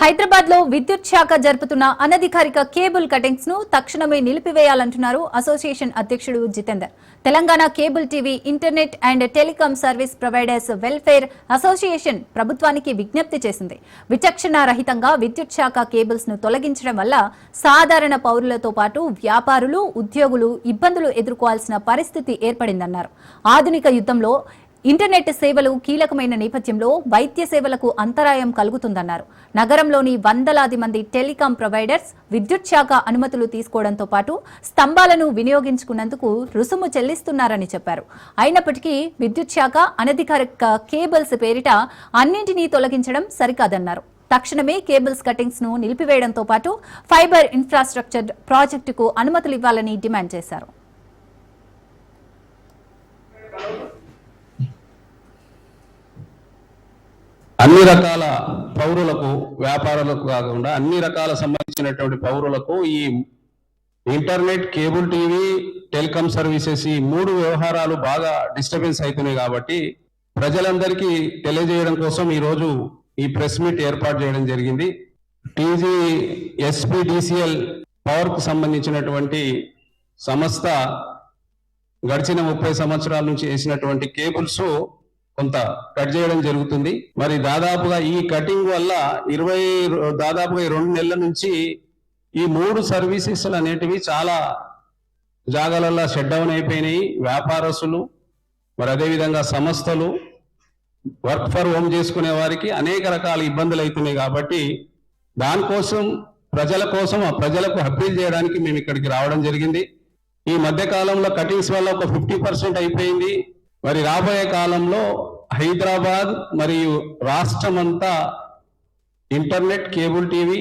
హైదరాబాద్ లో విద్యుత్ శాఖ జరుపుతున్న అనధికారిక కేబుల్ కటింగ్స్ ను తక్షణమే నిలిపివేయాలంటున్నారు అసోసియేషన్ అధ్యక్షుడు Jitender. Telangana cable TV, internet and telecom service providers welfare association ప్రభుత్వానికి విజ్ఞప్తి చేసింది. విచక్షణ రహితంగా విద్యుత్ శాఖ కేబుల్స్ ను తొలగించడం వల్ల సాధారణ పౌరులతో పాటు వ్యాపారులు, ఉద్యోగులు ఇబ్బందులు ఎదుర్కోవాల్సిన పరిస్థితి ఏర్పడిందన్నారు. ఆధునిక యుద్ధంలో ఇంటర్నెట్ సేవలు కీలకమైన నేపథ్యంలో వైద్య సేవలకు అంతరాయం కలుగుతుందన్నారు. నగరంలోని వందలాది మంది టెలికాం ప్రొవైడర్స్ విద్యుత్ శాఖ అనుమతులు తీసుకోవడంతో పాటు స్తంభాలను వినియోగించుకున్నందుకు రుసుము చెల్లిస్తున్నారని చెప్పారు. అయినప్పటికీ విద్యుత్ శాఖ అనధికారిక కేబుల్స్ పేరిట అన్నింటినీ తొలగించడం సరికాదన్నారు. తక్షణమే కేబుల్స్ కటింగ్స్ ను నిలిపివేయడంతో పాటు ఫైబర్ ఇన్ఫ్రాస్ట్రక్చర్ ప్రాజెక్టుకు అనుమతులు ఇవ్వాలని డిమాండ్ చేశారు. అన్ని రకాల పౌరులకు, వ్యాపారులకు కాకుండా అన్ని రకాల సంబంధించినటువంటి పౌరులకు ఈ internet, cable TV, telecom services ఈ మూడు వ్యవహారాలు బాగా డిస్టర్బెన్స్ అవుతున్నాయి. కాబట్టి ప్రజలందరికీ తెలియజేయడం కోసం ఈరోజు ఈ ప్రెస్ మీట్ ఏర్పాటు చేయడం జరిగింది. టీజీ ఎస్పీడీసీఎల్ పవర్ కు సంబంధించినటువంటి సంస్థ గడిచిన 30 సంవత్సరాల నుంచి వేసినటువంటి కేబుల్స్ కొంత కట్ చేయడం జరుగుతుంది. మరి దాదాపుగా ఈ కటింగ్ వల్ల దాదాపుగా 2 నెలల నుంచి ఈ 3 సర్వీసెస్ అనేటివి చాలా జాగాలలో షట్ డౌన్ అయిపోయినాయి. వ్యాపారస్తులు, మరి అదేవిధంగా సంస్థలు, వర్క్ ఫర్ హోమ్ చేసుకునే వారికి అనేక రకాల ఇబ్బందులు అవుతున్నాయి. కాబట్టి దానికోసం ప్రజలకు అప్పీల్ చేయడానికి మేము ఇక్కడికి రావడం జరిగింది. ఈ మధ్య కాలంలో కటింగ్స్ వల్ల ఒక 50% అయిపోయింది. మరి రాబోయే కాలంలో హైదరాబాద్ మరియు రాష్ట్రమంతా internet, cable TV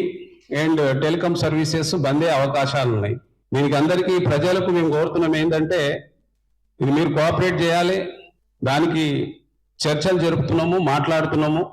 and telecom services బందే అవకాశాలు ఉన్నాయి. దీనికి అందరికీ ప్రజలకు మేము కోరుతున్నాం ఏంటంటే ఇది మీరు కోఆపరేట్ చేయాలి. దానికి చర్చలు జరుపుతున్నాము, మాట్లాడుతున్నాము.